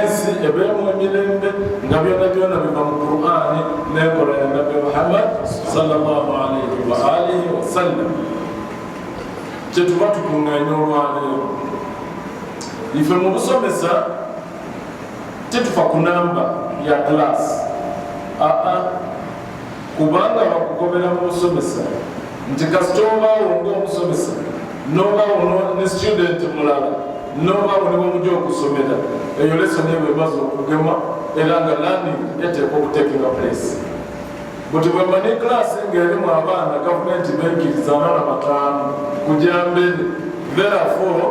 ensi ebeemu emirembe nga byonna byonna biva mu Qur'ani n'enkola ya Nabbi Muhammad sallallahu alayhi wa alihi wa sallam. Kyetuba tukungaanya olwaleero ife mu busomesa tetufa ku namba ya class kubanga bakugobera mu busomesa nti kasita obaawo ng'omusomesa n'obaawo ne student mulala n'obaawo ne bwemujja okusomera eyo lesoni eba emaze okugema era nga learning eteekwa okutekinga place. Buti bwemba ne class ng'erimu abaana gavumenti bekkiriza 45 kujja mbere, therefore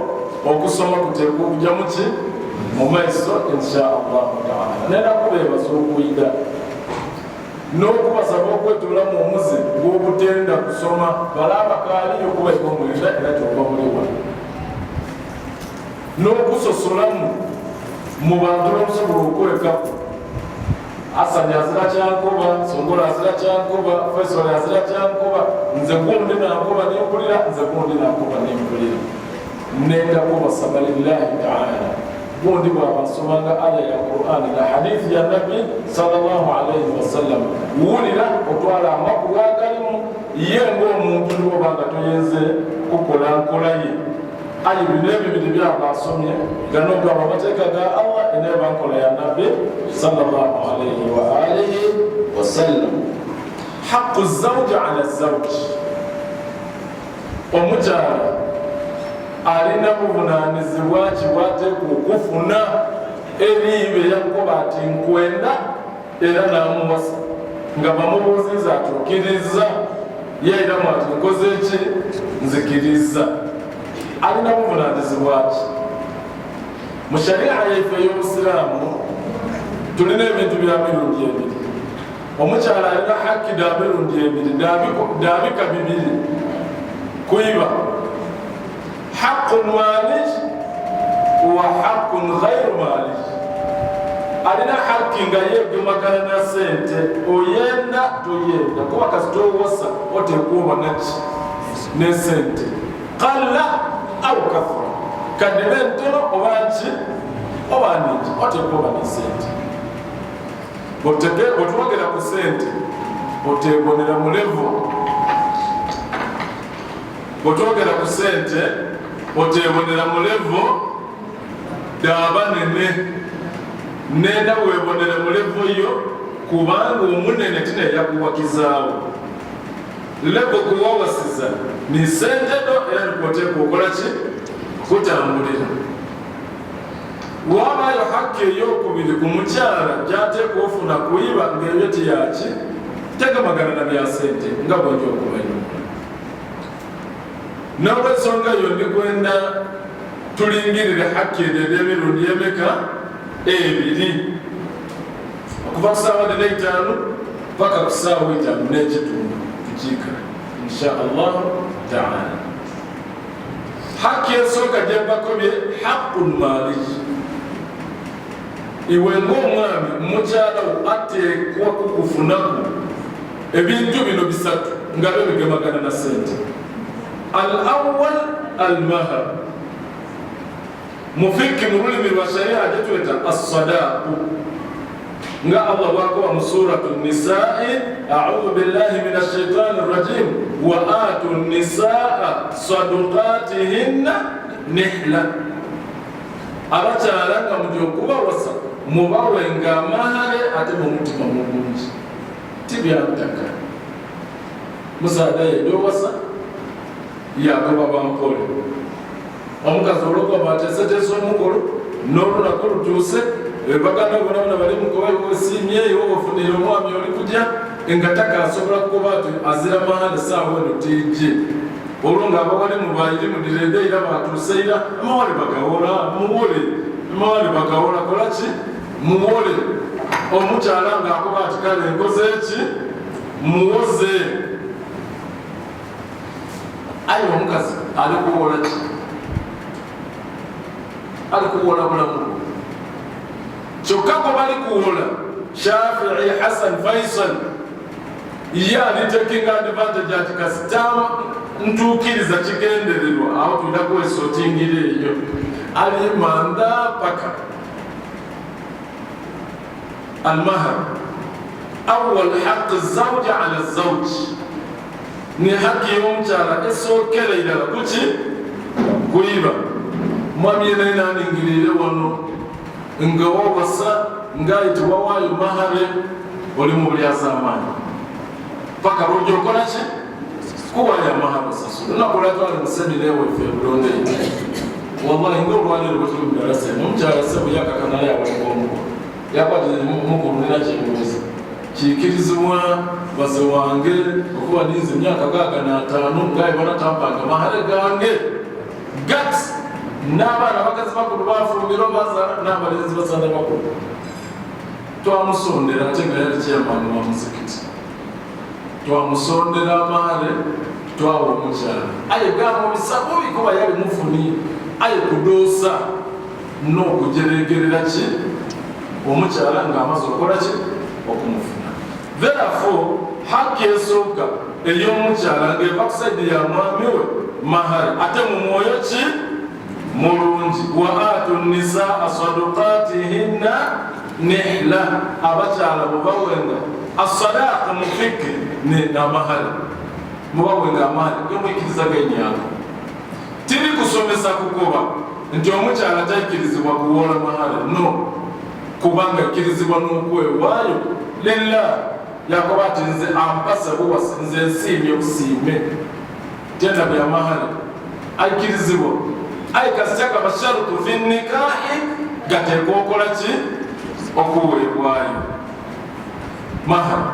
okusoma kuteekwa okujja muki mu maiso insha Allah taala. Nera kubeebaza okuyiga n'okubasaba okwetulamu omuze gw'obutenda kusoma balaba kaaliyo kubaika omwenda era kyova muliwa n'okusosolamu mu bantu bamusobola okwekaku Asani azira kyankoba, Songola azira kyankoba, Faisal azira kyankoba, nze gundi nankoba n'empulira, nze gundi nankoba n'empulira. Nenda kubasaba lillahi ta'ala gundi bw'abasomanga aya ya Qur'ani na hadithi ya Nabi sallallahu alayhi wa sallam wulira otwala amakulu agalimu ye ng'omuntu n'obanga toyenze kukola nkola ye ayi bino ebibiri byaba asomye ganogaba amateeka ga Allah eneba nkola ya Nabi sallallahu alayhi wa alihi wa sallam. Haqqu zawji ala zawji, omukyala alina buvunaanyizibwa ki bw'ateekwa okufuna ebiibe yakuba ati nkwenda era n'amuwasa nga bamubuuziza ati okkiriza yeeramu ati nkoze ki nzikiriza. Alina buvunaanyizibwa ki? Mu sharia yaife y'Obusiraamu tulina ebintu bya mirundi ebiri. Omukyala alina hakki da mirundi ebiri daabika bibiri kuyiba haqqun maalij wa haqqun ghayru maalij. Alina hakki nga yeegemagana na sente oyenda toyenda kuba kasita owasa oteekwa obona ki ne sente qalla aw kathura kadebe ntono oba ki oba niki oteekwa oba ne sente. Bwetwogera ku sente oteebonera mu levo, bwetwogera ku sente oteebonera mu levo daaba nene nenda weebonere mu levo yo kubanga omunene tineyakuwakizaawo levo kuwawasiza ni sente do era nikoteeka okola ki kutambulira. Wabayo hakki ey'okubiri ku mukyala gy'ateeka ofuna kuyiba ng'ebyo tiyaki tegamagana na bya sente nga bw'ojja okumanya. N'olw'ensonga yo ndikwenda tulingirire hakki ezo eby'emirundi emeka ebiri okuva ku ssaawa 5 paka ku ssaawa 5 n'ekitundu tukiika insha Allah taala. Hakki ensooka gye mbakobye haqqun maalij. Iwe ng'omwami mukyala wo ateekwa kukufunaku ebintu bino bisatu nga byo bigemagana na sente. Al-awwal al-mahar, mufiki mu lulimi lwa sharia gyetweta as-sadaqu nga Allah bw'akoba mu suratu Nisaa, a'udhu billahi minash shaitani rrajim, wa atu nisaa sadaqatihinna nihla. Abakyala nga mujja okubawasa mubawenga amahare ate mu mutima mulungi tibyamutaka. Musaada yedyowasa yagoba bampole, omukazi olwokuba ateeseteese omukolo n'olunaku lutuuse baganda bonabona bali mukoba wesiimyeyo ofunire omwami oli kujja nga takasobola kuba ati azira mahale saawa eno tijje olwo ng'abawale mubayiri mudirende era batuuse era amawale bagawola muwole amawale bagawola kola ki muwole. Omukyala ng'akuba ati kale nkoze ki muwoze. Ayi omukazi ali kuwola ki? Ali kuwola bulamu kyokka ko bali kuwola. Shafi'i, Hassan, Faisal ye ali taking advantage ati kasita ntuukiriza kigendererwa awo tulina kwesootingire eyo ali manda paka المهر أول حق الزوج على الزوج ni haki y'omukyala esookera irala kuki kuyiba mwami yena inaningirire wano nga wawasa ngayitibwa waayo mahare oli mu bulyazamaanyi paka lwogyokola ki kuwaya mahare osasula nakulatwale musemina eweffe bulonde wallahi ngaolwaliro bwetuli mudalasa omukyala sebo yakakanala yawaligomuko yakwatire mukulunira kyebuuzi kikirizibwa baze wange okuba nize emyaka 65 ngaye banatampanga mahare gange gat n'abaana bakazi bakulu bafumbirwa bazaala n'abalenzi basanda bakulu twamusondera ate nga yali kyamaani wa muzikiti twamusondera amahare twawa omukyala aye gamubisa bubi kuba yali mufuni aye kudoosa n'okujeregerera ki omukyala ng'amaze okukola ki okumufuna therefore haki esooka ey'omukyala ng'eva ku saidi ya mwami we mahare ate mu mwoyo ki mulungi wa atu nisaa sadukatihinna nihla abakyala mubawenga asadaqa mufike n'amahare mubawenga amahare gemwikiriza genyako tiri kusomesa kugoba nti omukyala tayikirizibwa kuwola mahare no kubanga ikirizibwa n'okwewaayo lillah yakoba ati nze ampasa buwasi nze nsiimye busiime tenda bya mahare ayikirizibwa ayi kasitaka basharutu fi nikahi gateekwa okola ki okuweebwayo mahare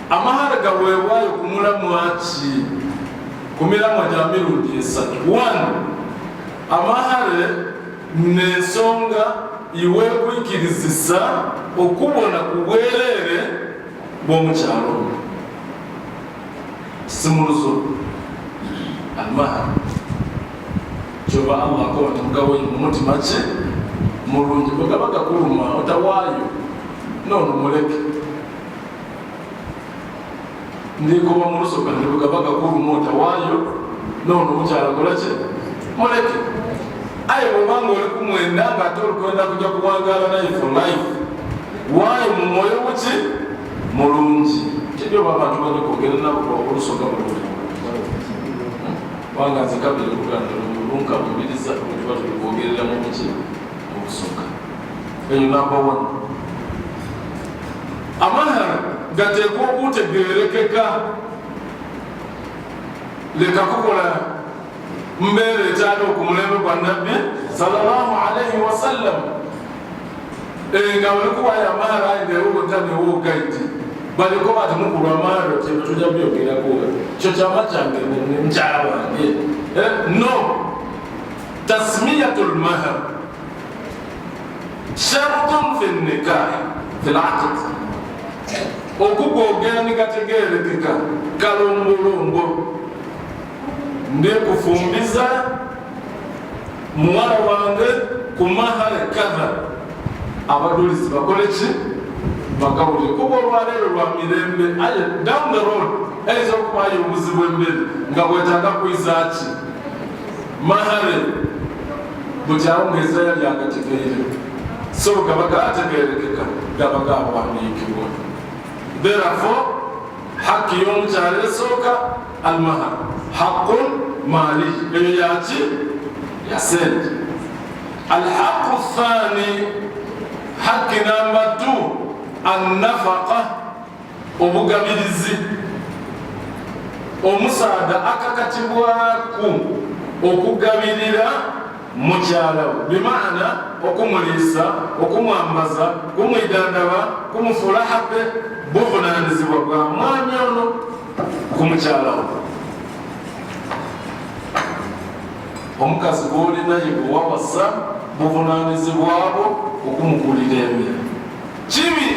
amahare gaweebwayo ku mulamwa ki ku miramwa gya mirundi 3 amahare n'ensonga iweekwikirizisa okubona ku bwereere bw'omukyalo simuluzo almahare kyoba Allah akoba temugawe mu mutima ki mulungi bwe gaba gakuluma otawaayo noono muleke ndikoba mu lusoka nti bwe gaba gakuluma otawaayo noono omukyala kola ki muleke aye bwobanga oli kumwenda ng'ate olikwenda kujja kuwangaala naye for life waayo mu mwoyo buki mulungi tebyoba abantu bajja kwogera nabo olusoka mulungi wanga nze kabiri luganda lunka mubiriza okuba tulikwogerera mu buki mu busoka eyo number 1 amahare gateekwa okutegeerekeka leka kukola mbeera ekyali okumulembe gwa nabbi sallallahu alayhi wasallam nga balikuwayo amahare aye ngaewogotaniwogaiti baliko bati mukulwa amahare otebe tujja byogerako kyo kyama kyange mukyala wange no tasmiyatu lmahar shartun fi nikahi fi laqd okugogera nigategeerekeka kalombolombo ndekufumbiza muwala wange ku mahare kadha abadulizi bakole ki bakawulire kuba olwaleero lwa mirembe aye down the road eyinza okubayo obuzibu embere nga bwetaaga kwizaki mahare bukyawo ngaeza yali agategeere so gaba gategeerekeka gaba gawandiikibwa therefore haki y'omukyala esooka almahar haqqun mali eyo yaki yasente alhaqu thani haki number 2 annafaqa obugabirizi omusaada akakatibwaku okugabirira mukyala we bimaana okumuliisa okumwambaza kumwidandaba kumufuula habe buvunaanyizibwa bwa mwami ono ku mukyala we omukazi gw'olinaye gwewawasa buvunaanyizibwabo okumugulira emere kibi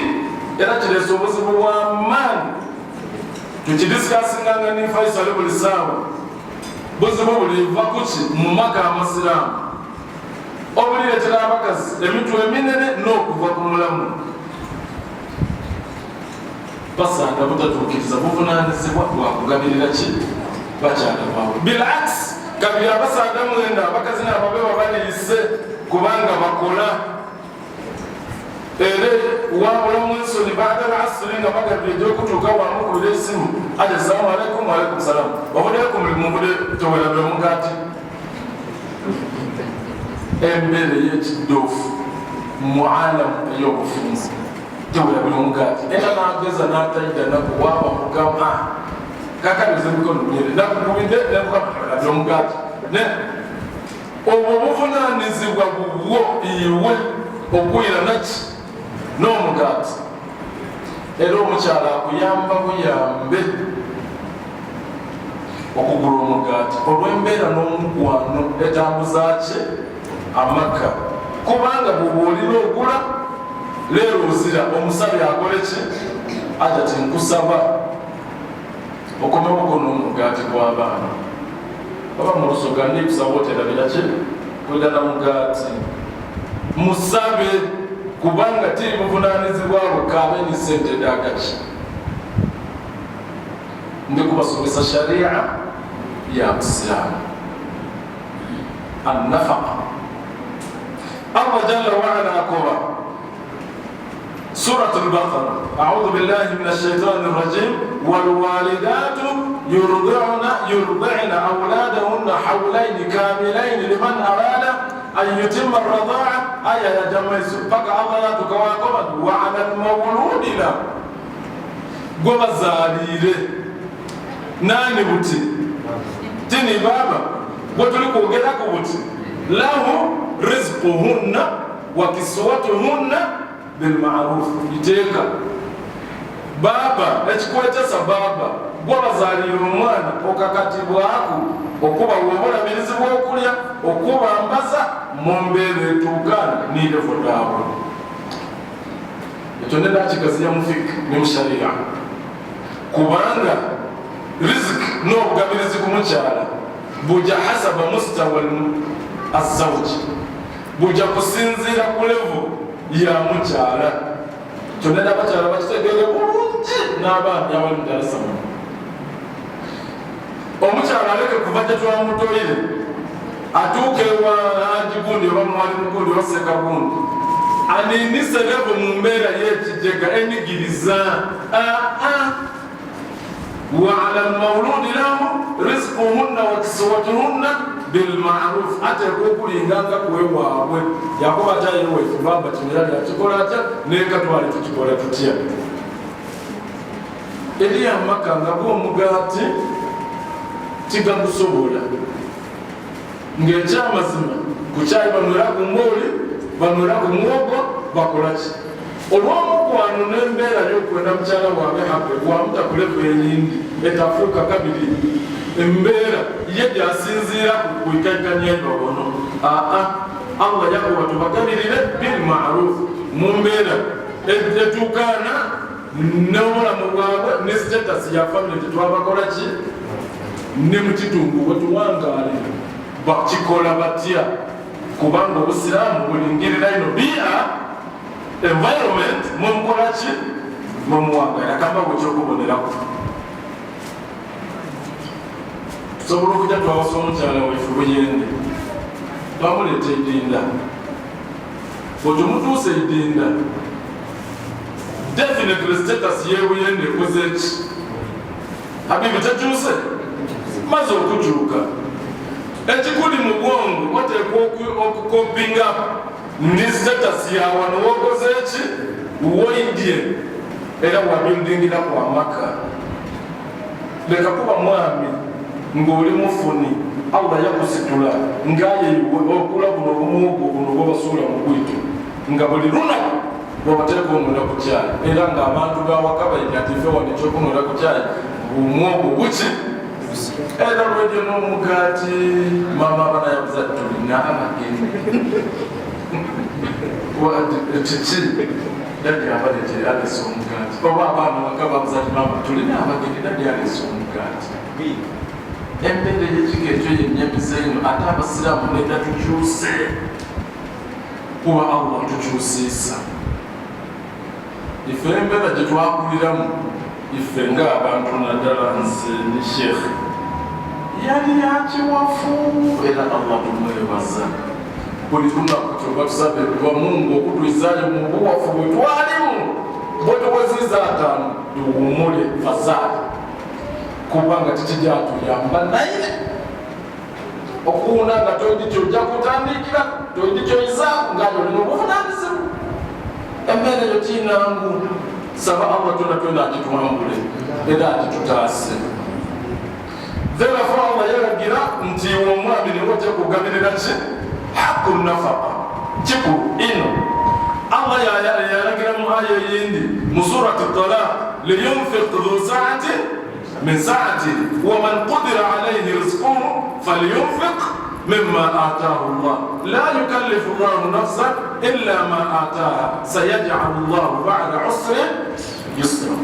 era kireesa obuzibu bw'amaanyi tukidisikasinganga ne Faisal buli saawa buzibu buliva kuki mu maka amasiraamu obulireetera abakazi emitwe eminene n'okuva ku mulamu basanga butatuukiriza buvunaanyizibwa bwakugabirira ki bakyala baabwe bilaks kabiri abasaada mwenda abakazi nabo beba baliise kubanga bakola era بعد العصر إن بقى بيدوكوا تكوا عمكوا ليسم أجل السلام عليكم وعليكم السلام وبدأكم المبدأ تولى بمقاتي إمبلي يتدوف معالم يوفنس تولى بمقاتي إنا نعجز نعتقد نقوى ومقامة كاكا بزمكم نبيل نقوى بمقاتي نقوى بمقاتي obufuna nizibwa bwo iwe okuyira naki n'omugaati era omukyala akuyamba buyambe okugula omugaati olw'embeera n'omukwano etambuza ki amaka kubanga bw'obuulira ogula leero ozira omusabi akole ki aja ti nkusaba okomewo n'omugaati gw'abaana baba mu lusoga ndi kusaba oterabira ki kwegana mugaati musabe kubanga tiri buvunaanyizibwa bukabe ni ssente dagaki ndi kubasomesa sharia ya busiraamu annafaqa Allah jalla waala akoba سورة البقرة أعوذ بالله من الشيطان الرجيم والوالدات يرضعن أولادهن حولين كاملين لمن أراد أن يتم الرضاعة آية جمع سبق الله تكواكم وعلى المولود له قم الزاليل ناني بوتي تني بابا وتلقوا قدك بوتي له رزقهن وكسوتهن بالمعروف يتيكا baba ekikwetesa baba gwabazalira omwana okakatibwa ako okuba wobulabirizibwa okulya okubambaza mu mbeera etuukana nirevo daabwe ekyo nedakigaziya mufiki ne musharia kubanga riziki n'obugabirizi ku mukyala bujja hasaba mustawa azawuji bujja kusinziira ku levo ya mukyala kyonna n'abakyala bakitegeere bulungi n'abaana abali mu Dar es Salaam omukyala aleke kuva gye twamutoyire atuuke ewa anti gundi oba mwalimu gundi oba seka gundi aniinise levo mu mbeera y'ekijega enyigiriza وعلى المولود له رزقهن وكسوتهن بالمعروف ateekwa inganga kuwewaabwe yakoba atayiriwe baba kimira yakikola atya nenga twali tukikola tutya eri amaka nga bw'omugaati tigagusobola ng'ekyamazima ku kyayi banywera ku ngooli banywera ku mwogo bakolaki olw'omukwano n'embeera y'okwenda mukyala waabwe hape wamuta kulevu enyindi etafuuka kabiri embeera ye gyasinziira ku kuikaikanya endobono Allah yakuba tubagabirire bil ma'ruf mu mbeera etuukaana n'obulamu bwabwe ne status ya family tetwabakola ki ne mu kitundu wetuwangaale bakikola batya kubanga obusiraamu bulingirira ino bia environment mumukola ki mumuwangaala kamba bwekyokuboneraku tusobola okujja twawasa omukyala waife buyende twamuleeta edinda bwetumutuusa edinda definitely status yebuyende ekoze ki habibi tekyuse maze okukyuka ekikuli mu bwongo oteekwa okukopinga ni status yawe nowokoze ki woidye era wabildingira kwamaka leka kuba mwami ng'oli mufuni Allah yakusitula ngaye okula buno obumuogo buno bwabasuula mu bwitu nga buli lunaku bwabateeka omunda ku kyayi era ng'abantu bawaka bayinyatife wano ekyokunula ku kyayi omwogo buki era lwejjo n'omugaati mama abana yabuza tulina amageni kiki dadi abalete alesa omugaati oba abaana waka babuza ti mama tulina amageni dadi alesa omugaati embeera y'ekika ekyo yennyamiza eno ate abasiraamu nedda tukyuse kuba Allah tukyusiisa ife embeera gye twakuliramu ife ng'abantu naddala nze ne sheekh yali yakiwafu era Allah tumwebaza buli lunaku kyoba tusabe lwa Mungu okutwizaayo mu buwafu bwe twalimu bwete bweziza ataano tuwumule fasaali kubanga tikijatuyamba naye okuwuna nga toyidi kyojja kutandikira toyidi kyoyizaaku nga olina obuvunanyizibwa embeera eyo tinangu saba Allah twena agituwambule era agitutaase therefore Allah yalagira nti omwami niwo ojja kugabirira ki haqqu nafaqa kikulu ino Allah yalagira mu aya eyindi mu surati Talaq liyunfiq dhu sa'atin min sa'atihi wa man qudira alayhi rizquhu falyunfiq مما آتاه الله لا يكلف الله نفسا إلا ما آتاها سيجعل الله بعد عسر يسرا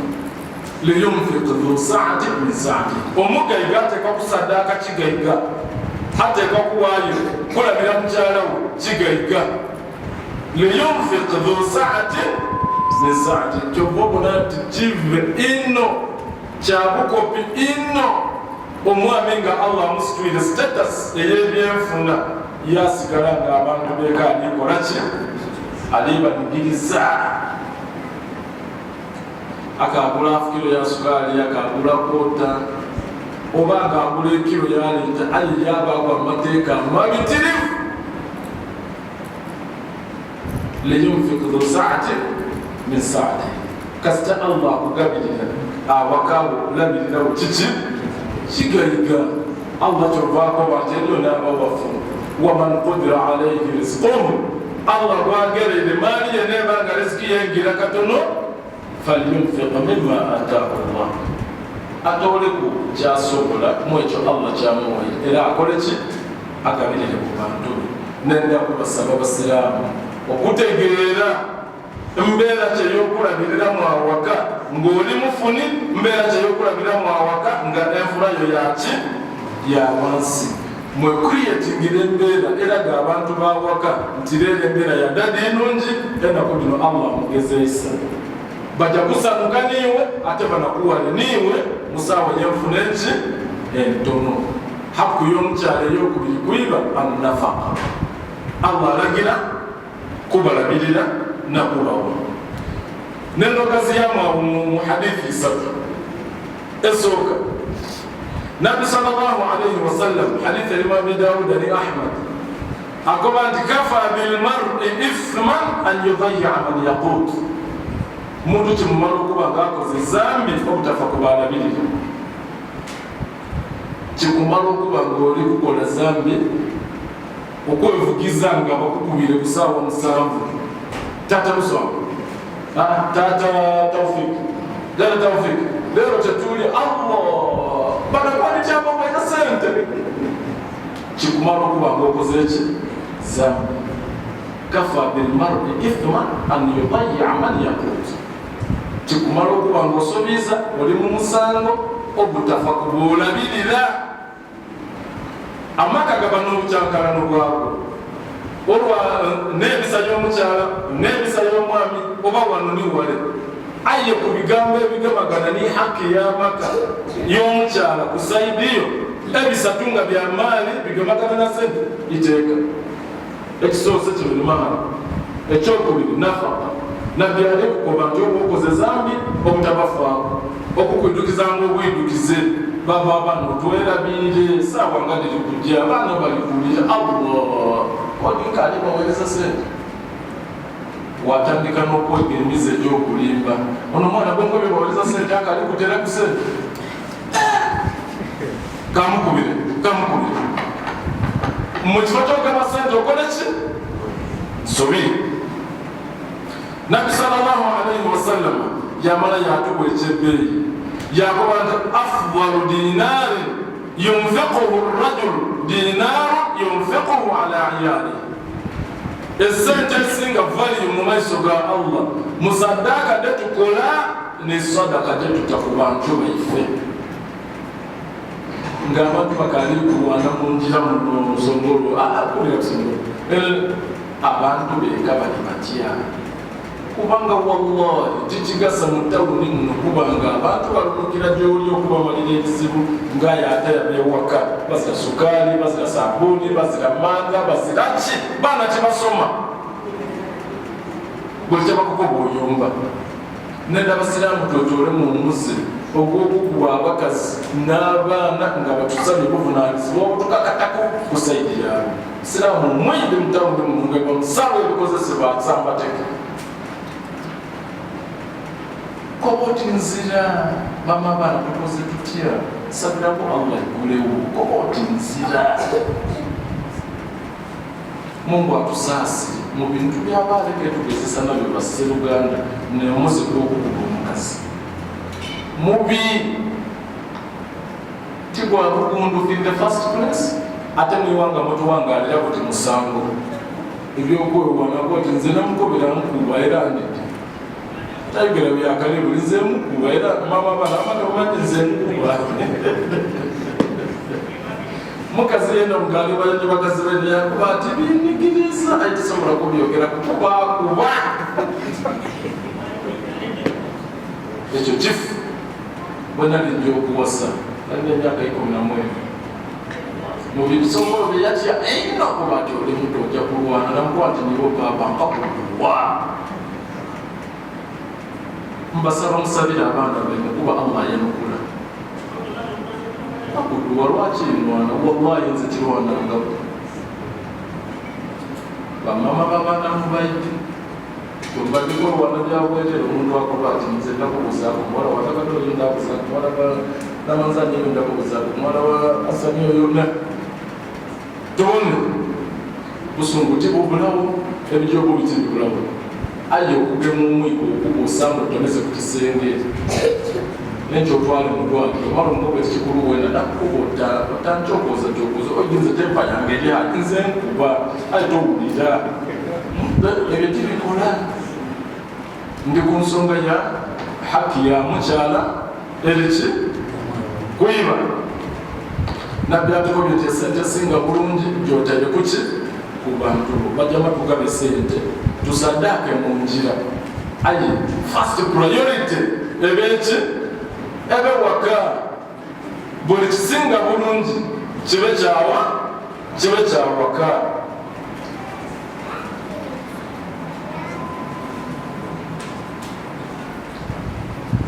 لينفق ذو سعة من سعته ومغايغا تكاكو صداقة تيغايغا حتى كاكو وايو كل بلا مجالو تيغايغا لينفق ذو سعة من سعته تبوبنا تجيب إنو تشابوكو إنو omwami nga Allah musitwire status ey'ebyenfuna yasigala nga abantu beeka alikola ki alibanigiriza akagula kilo ya sukaali akagula kota oba nga agula ekiro yaleta ali yabagwa amateeka mabitirivu liyunfiq dhu sa'ati min sa'ati kasita Allah kugabirira awakawo kulabirirawo kiki kigayiga Allah kyovako bateriyo n'abawafu waman qudira alayhi rizquhu Allah gwagerere maali ye nebanga riziki yengira katono falyunfiq mimma ataahu Allah atoleku kyasobola mwekyo Allah kyamuwaye era akole ki agabirire ku bantu nenda kubasaba basiraamu okutegeera mbeera kyeyokulabirira mwawaka ng'oli mufuni mbeera kyeyokulabirira mwawaka nga enfula yo yaki ya wansi mwekuriyetingira embeera eraga abantu bawaka nti leero embeera ya dadi nungi ennaku dino Allah mugezeesa bajja kusanuka niiwe ate banakuwale niiwe musaawa yenfuna eki entono haku y'omukyalo ey'okubiri kuyiba annafaqa Allah alagira kubalabirira nakubawo nendogazi yamwawo mu hadithi isatu esooka nabbi sallallahu alayhi wasallam hadithi erimu abi dawuda ni ahmad agoba nti kafa bilmar'i ithman an yudayya man yaqut muntu kimumala okuba ngaakoze zambi obutafa kubalabirira kikumala okuba ng'oli kukola zambi okwevugiza nga bakukubire ku ssaawa 7 tata musongo tata Tawfik dala Tawfik lero tetuli Allah banakwani kyamba mwena sente kikumala okuba ng'okoze eki zambi kafa bilmar'i ithman an yudayya man yaqut kikumala okuba ng'osobiza oli mu musango obutafa kubuulabirira amaka gaba n'obukyankalano bwabwo olwa n'ebisa y'omukyala n'ebisa y'omwami oba wano ni wale aye ku bigambo ebigamagana ni haki y'amaka y'omukyala ku saidiyo ebisatu nga bya maali bigamagana na sente iteeka ekisoose kibiri mahano ekyokubiri nafaqa nabyali kukoba nti oba okoze zambi obutabafaako okukwidukizanga obwidukize baba bano twerabire saawa nga diri kujja abaana balikulira Allah kodinkaali baweereza sente watandika n'okwegenyiza ekyokulimba ono mwana bongo bye baweereza sente akaali kutera ku sente kamukubire mu kifo kyogaba sente okole ki sobiri nabbi sallallahu alayhi wasallam yamala yatuwa ekyebbeeyi yagoba nti afdalu dinaari yunfiquhu rajulu dinaaru yunfiquhu ala iyalihi esente esinga value mu maiso ga Allah musaddaaka tetukola ne sadaka tetuta ku bantu baife ng'abantu bakaali kulwana mu njira mu nsongolo kulira kusongolo abantu beeka bali batya kubanga wallahi tikigasa mu tawuni muno kubanga abantu balumukira gy'oli okubamalira ekizibu ng'ayate yabewaka bazira sukaali bazira sabuuni bazira manga bazira ki baana kyebasoma buli kyebakukoba oyomba nenda basiramu twetole mu muze ogw'okukuba abakazi n'abaana nga batusabye buvunaanyizibwa obutukakatako ku saidi yaabwe. Siraamu mwinde mutawude mungeba musawo ebikozesebwa asambateke koboti nzira mama abaana tukoze tutya sabirako Allah igulewo koboti nzira Mungu atusaasi mu bintu by'abaleke tugezesa nabyo basseruganda neomuze gw'okukuba omukazi mubi tigwa bugundu in the first place ate mwiwanga mutuwangalira kuti musango ebyokwewana kuti nze namukobera mukuba era ndidi tayogera byakalibu nze mukuba era mama bana amata omanyi nze mukuba mukazi yenda mugali baje bakazi benya kuba ati binigiriza ayitisobola kubyogera kuba ekyo chifu bwana lijjo okuwasa nalina emyaka 11 mu bisomolo byeyatya eno kuba ati oli muto ojja kulwana namukwati niwo papa nkakuwa mbasaba musabira abaana bene kuba Allah yanukula akuduwa lwaki nwana wallahi nze kirwananga bamama babaana mubaiti tumbadiko olwana byabwetera omuntu akoba ati nze ndakubuzaako muwala watakatoyo ndakuzaako muwala namanzanyeyo ndakubuzaako muwala wa asaniyo yonna tone busungu tibubulawo ebijogo bitibulawo aye okugema omwiko okubuusamu otomeze ku kisenge nekyo otwale mu ddwaliro omala omukoba ekikulu wena nakukuba otancokoza oyinza tempa yange eri nze nkuba aye towulira ebyo tibikola ndi ku nsonga ya haki ya mukyala eriki kwiba nabyatukobye ti esente singa bulungi gyotaire kuki ku bantu bajjama tugabe sente tusaddaake mu njira aye first priority ebeki ebe waka buli kisinga bulungi kibe kyawaka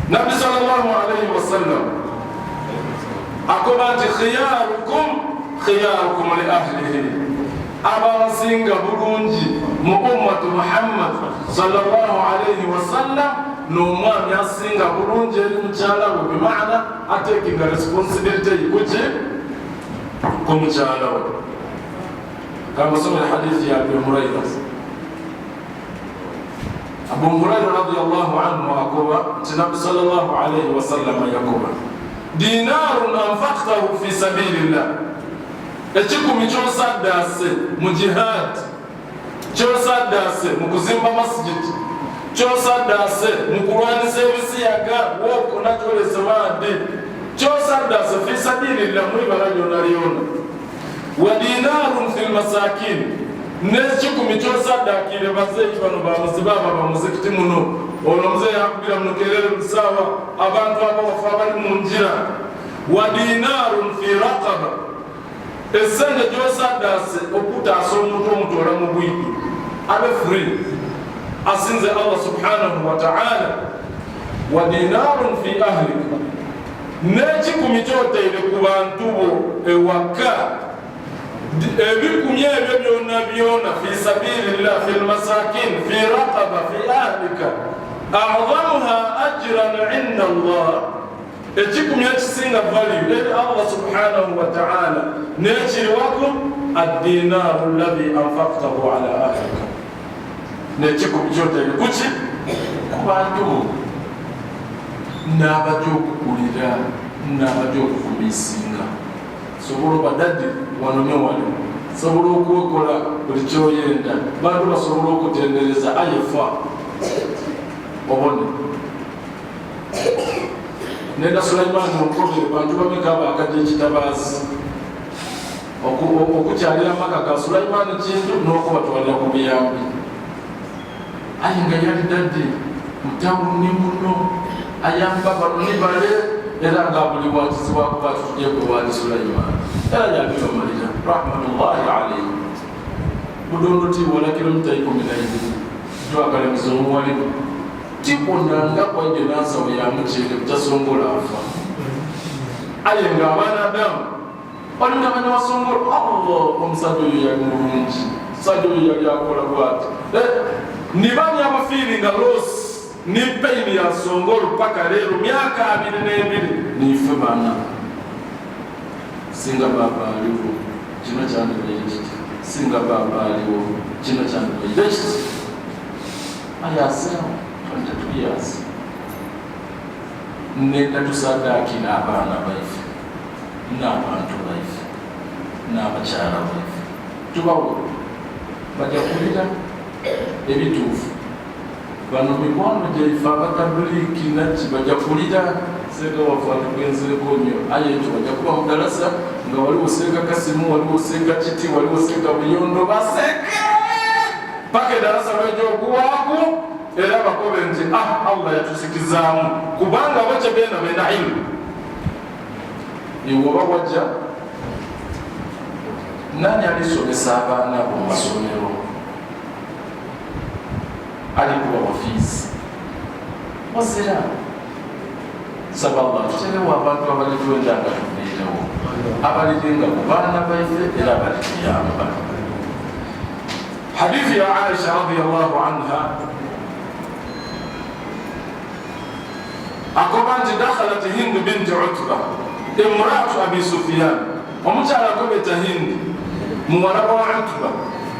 Nabi sallallahu alayhi wa sallam akoba nti khiyarukum li ahlihi abasinga bulungi mu ummatu Muhammad sallallahu alayhi wa sallam n'omwami asinga bulungi eri mukyala we bimaana atekinga responsibility yikuki ku mukyala we kamusomera hadithi ya Abu Hurayra radiyallahu anhu akoba nti Nabi sallallahu alayhi wa sallam yakoba dinarun anfaqtahu fi sabilillah ekikumi kyosaddaase mu jihad kyosaddaase mu kuzimba masjid kyosaddaase mu kulwanisa ebisiyaga woko nakyolesa baadde kyosaddaase fi sabilillah mwibala lyona lyona wa dinarun fi lmasakin n'ekikumi kyosaddaakire bazeeyi bano bamuziba aba bamuzikiti muno ono omuzeeyi akubira munokerere musaawa abantu abawafu abali mu njira wa dinarun fi raqaba esente gyosaddaase okutaasa omuntu omutoola mu bwidi abe free asinze Allah subhanahu wa ta'ala wa dinarun fi ahlika n'ekikumi kyotaire ku bantu bo ewaka ebikumi ebyo byonna fi sabilillah fi lmasakin fi raqaba fi ahlika a'zamuha ajran 'inda Allah ekikumi ekisinga value eri Allah subhanahu wa ta'ala n'ekiriwako ad-dinaru alladhi anfaqtahu ala ahlika n'ekikumi kyotaire kuki ku bantu n'abajja okukulira n'abajja okukumiisinga sobola obadadde wano ne wano sobola okwekola buli kyoyenda bantu basobola okutendereza ayefa obone nenda Sulaiman omukobere bantu bameka abakajja ekitabaazi okukyalira amaka ga Sulaiman kintu n'okubatwalira ku buyambi aye nga yali dadde mutawuni muno ayamba bano nibale era nga buli bwakizibwako bati tujje kwewaali Sulaiman era yabibamalira rahmatullahi alayhi budondo ti wala kilomita 12 jwakalemiza omuwalimu tibonanga kwaje nasawo ya muchere kutasongola afa aye ngabana damu olinga bana wasongola Allah omusajja oyo yali mulungi omusajja oyo yali akola bwati nibani abafiiringa loss ni pain ya songolo paka lero miaka 22 nife bana singa baba aliwo kino kyane byechi singa baba aliwo kino kyane byechi ayasema 22 years nenda tusadaki n'abaana baife n'abantu baife n'abakyala baife tubawo bajja kulira ebituufu bano mikwano gyaife abatabuliki naki bajja kulira seeka wafaani gwenzeeko nnyo aye ekyo bajja kuba mu dalasa nga waliwo seeka Kasimu waliwo seeka Kiti waliwo seeka Buyondo baseke paka edalasa lwejja okuwaaku era bakobe nti Allah yatusikizaamu kubanga abakye bena ilmu iwoba wajja nani alisomesa abaana mu masomero alikuwa wafizi wazira saba Allah tuterewo abantu abalitwenda nga tubeerewo abalirenga ku baana baife era abalituyamba. Hadithi ya Aisha radiyallahu anha akobanti dakhalat Hind bint Utba imra'atu Abi Sufyan omukyala akobeta Hind muwala wa Utba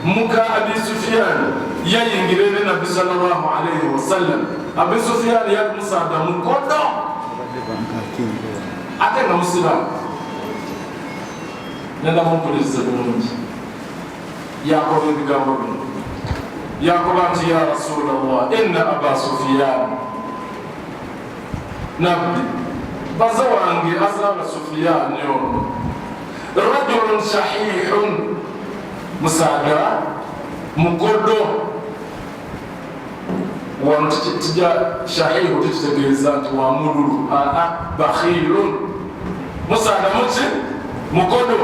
muka Abi Sufyan yayingira eri Nabbi sallallahu alayhi wa sallam. Abi Sufyan yakumusada mukodo ate nga musiramu nenda mumpuliriza bulungi yakoba ebigambo bino yakoba nti ya Rasulallah inna Aba Sufyan Nabbi baza wange azaala Sufyan ono rajulun shahihun musada mukodo wano tijja shahihu tikitegeeza nti wamululu bakhilun musada muki mukodo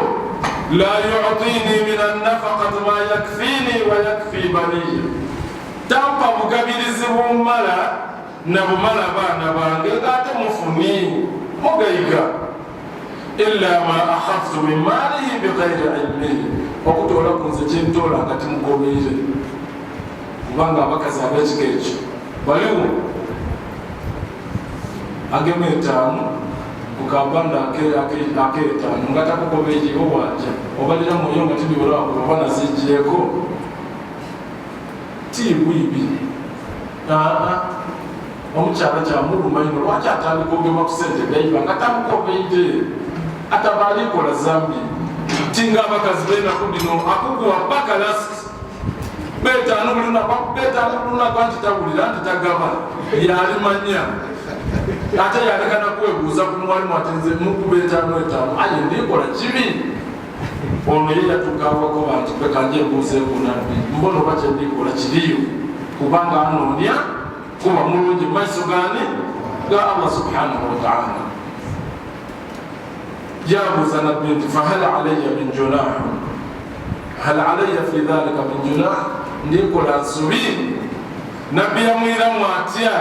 la yu'tini min an-nafaqati ma yakfini wa yakfi baniya tampa bugabirizi bumala na bumala baana bange ate mufuni mugayiga illa ma akhaftu min malihi bighayri ilmihi okutola kunze kyentola nga timugobeire kubanga abakazi ab'ekika ekyo baliwo agema etaano kukabanda akeetaano nga takugobeire owanja obalira muyo nga tibibulawakuba oba nazigyeko tibwibi omukyala kyamuluma ino lwaki atandika ogema ku sente byayiba nga tamugobeire atabalikola zambi tinga abakazi benaku bino akuguwa paka lasiti betaano bulunako nti tabulira nti tagaba yalimanya ate yalekana kwebuuza ku mwalimu ati nze mukuba etaano aye ndikola kibi ono ye yatukaawako banti bekanje mbuuzeeku nabbi mbona oba kyendikola kiriyo kubanga anoonya kuba mulungi mumaiso gani ga Allah subhanahu wa ta'ala. Jabuza nabbi nti fahal alayya min junah hal alayya fi dhalika min junah ndikola nsubi nabbi yamwiramu atya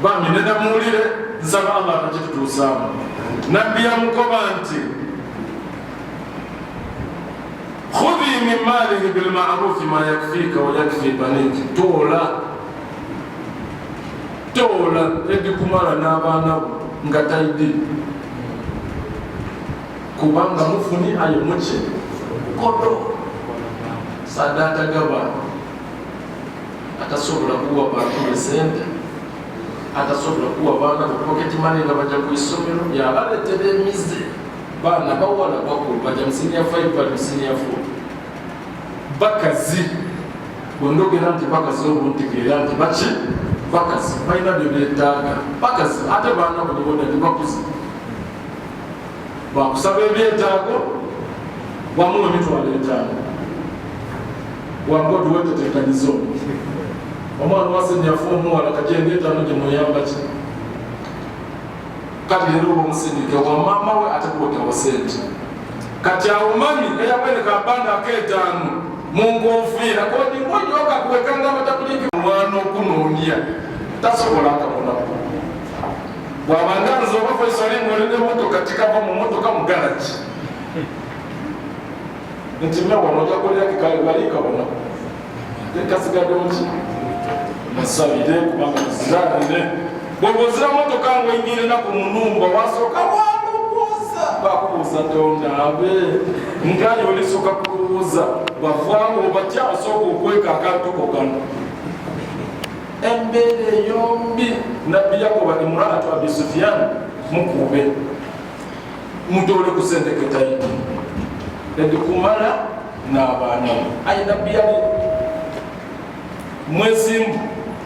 bami nedamuwulire nsaba Allah nakitutuusaamu nabbi yamukoba nti khudhi min malihi bilma'rufi ma yakfika wa yakfi baniki tola edikumala n'abaana nga tayidi kubanga mufuni ayo muki kodo sadata gaba atasobola kuwa bantu sente atasobola kuwa baana pocket money nga bajja ku isomero yabaletera emize baana bawala bakulu bajja musinia 5 bali musinia 4 bakazi bondogera nti bakazi obuntegeera nti baki bakazi balina bye beetaaga bakazi ate baana baliboda tibakuzi bakusaba ebyetaago wamuwa emitwalo 5 wange otuwetetekanizo omwana wasenyafu omuwala kagenda 5 gyemuyamba ki kati leero oba omusindike wa maama we ate kwotawo sente kati awumami eyaboneka abanda akeetaano mu nkofiira kodi ngojoka kuwekanga abatabuliki mwana okunoonya tasobola akabona bwabanganza oba Faisal ng'olina emmotoka tikava mu mmotoka mu garagi nti mme wano ojja kulira kikali kabona tekasigadde muki musabire kubanga muziranire bw'oba ozira mmotoka ng'oyingirira ku munumba wasooka walowooza bakubuuza tonaabe ngaye olisooka kulowooza bavaamu obatya osooka okweka akantoko kano embeera eyombi nabbi Yakoba imraatu Abi Sufyan mukube mutoole ku sendeketayitu edikumala n'abaana aye nabbi yali mwesimbu